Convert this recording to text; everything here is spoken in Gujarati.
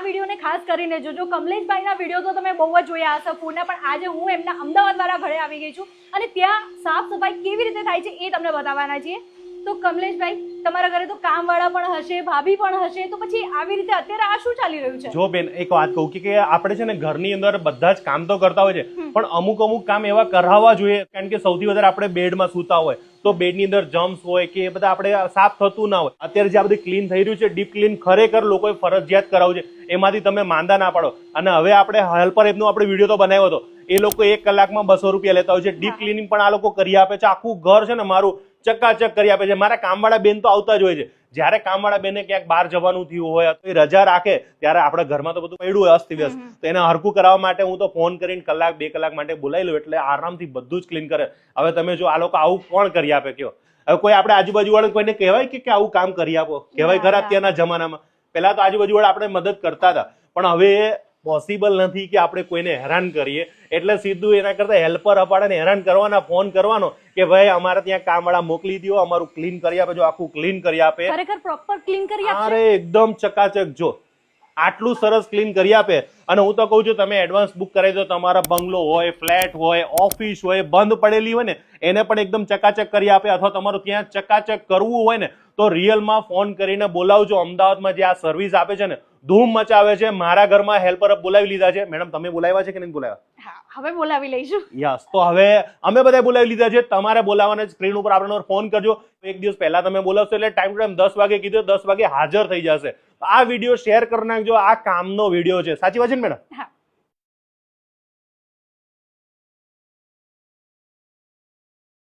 વિડીયોને ખાસ કરીને જોજો. કમલેશભાઈના વિડીયો તો તમે બહુ જ જોયા હશે ફૂડના, પણ આજે હું એમના અમદાવાદવાળા ઘરે આવી ગઈ છું અને ત્યાં સાફ સફાઈ કેવી રીતે થાય છે એ તમને બતાવવાના છીએ. તો કમલેશભાઈ, તમારા ઘરે તો કામવાળા પણ હશે, ભાભી પણ હશે, તો પછી આવી રીતે અત્યારે આ શું ચાલી રહ્યું છે? જો બેન, એક વાત કહું કે આપણે છે ને ઘરની અંદર બધા જ કામ તો કરતા હોય છે, પણ અમુક કામ એવા કરાવવા જોઈએ. કારણ કે સૌથી વધારે આપણે બેડમાં સૂતા હોય તો બેડની અંદર જમ્સ હોય કે એ બધા આપણે સાફ થતું ના હોય. અત્યારે જે આ બધું ક્લીન થઈ રહ્યું છે, ડીપ ક્લીન ખરેખર લોકોએ ફરજિયાત કરાવવું છે. એમાંથી તમે માંદા ના પાડો. અને હવે આપણે હેલ્પર એપનો આપણે વિડીયો તો બનાવ્યો હતો. એ લોકો 1 કલાકમાં 200 રૂપિયા લેતા હોય છે. ડીપ ક્લીનિંગ પણ આ લોકો કરી આપે છે. આખું ઘર છે ને મારું ચકાચક કરી આપે છે. મારા કામવાળા બેન તો આવતા જ હોય છે. જયારે કામવાળા બેને ક્યાંક બહાર જવાનું થયું હોય અથવા રજા રાખે ત્યારે આપણા ઘરમાં તો બધું પડ્યું હોય અસ્તવ્યસ્ત, તો એને હરખું કરાવવા માટે હું તો ફોન કરીને 1-2 કલાક માટે બોલાવી લઉં, એટલે આરામથી બધું જ ક્લીન કરે. હવે તમે જો આ લોકો આવું કોણ કરી આપે કયો? હવે કોઈ આપણે આજુબાજુ વાળા કોઈને કહેવાય કે આવું કામ કરી આપો? કહેવાય ખરા અત્યારના જમાનામાં? પહેલા તો આજુબાજુ વાળા આપણે મદદ કરતા હતા, પણ હવે પોસિબલ નથી કે આપણે કોઈને હેરાન કરીએ. એટલે સીધું એના કરતા હેલ્પર અપાડે હેરાન કરવાના, ફોન કરવાનો કે ભાઈ અમારે ત્યાં કામવાળા મોકલી દો, અમારું ક્લીન કરી આપે. જો આખું ક્લીન કરી આપે, ખરેખર પ્રોપર ક્લીન કરી આપે. અરે એકદમ ચકાચક. જો આટલું સરસ ક્લીન કરી આપે. અને હું તો કહું છું તમે એડવાન્સ બુક કરાવી દો. તમારા બંગલો હોય, ફ્લેટ હોય, ઓફિસ હોય, બંધ પડેલી હોય ને એને પણ એકદમ ચકાચક કરી આપે. અથવા તમારું ત્યાં ચકાચક કરવું હોય ને તો રિયલમાં ફોન કરીને બોલાવજો. અમદાવાદમાં જે આ સર્વિસ આપે છે ને ધૂમ મચાવે છે. મારા ઘરમાં હેલ્પર બોલાવી લીધા છે. મેડમ, તમે બોલાવ્યા છે કે નહીં બોલાવ્યા? હા, હવે બોલાવી લઈશું. યસ, તો હવે અમે બધા બોલાવી લીધા છે. તમારે બોલાવવાના સ્ક્રીન ઉપર આપણને ફોન કરજો. એક દિવસ પહેલા તમે બોલાવશો એટલે ટાઈમ ટુ ટાઈમ 10 વાગે કીધું 10 વાગે હાજર થઈ જશે. આ વિડીયો શેર કરી નાખજો. આ કામનો વિડીયો છે. સાચી વાત છે ને મેડમ? હા.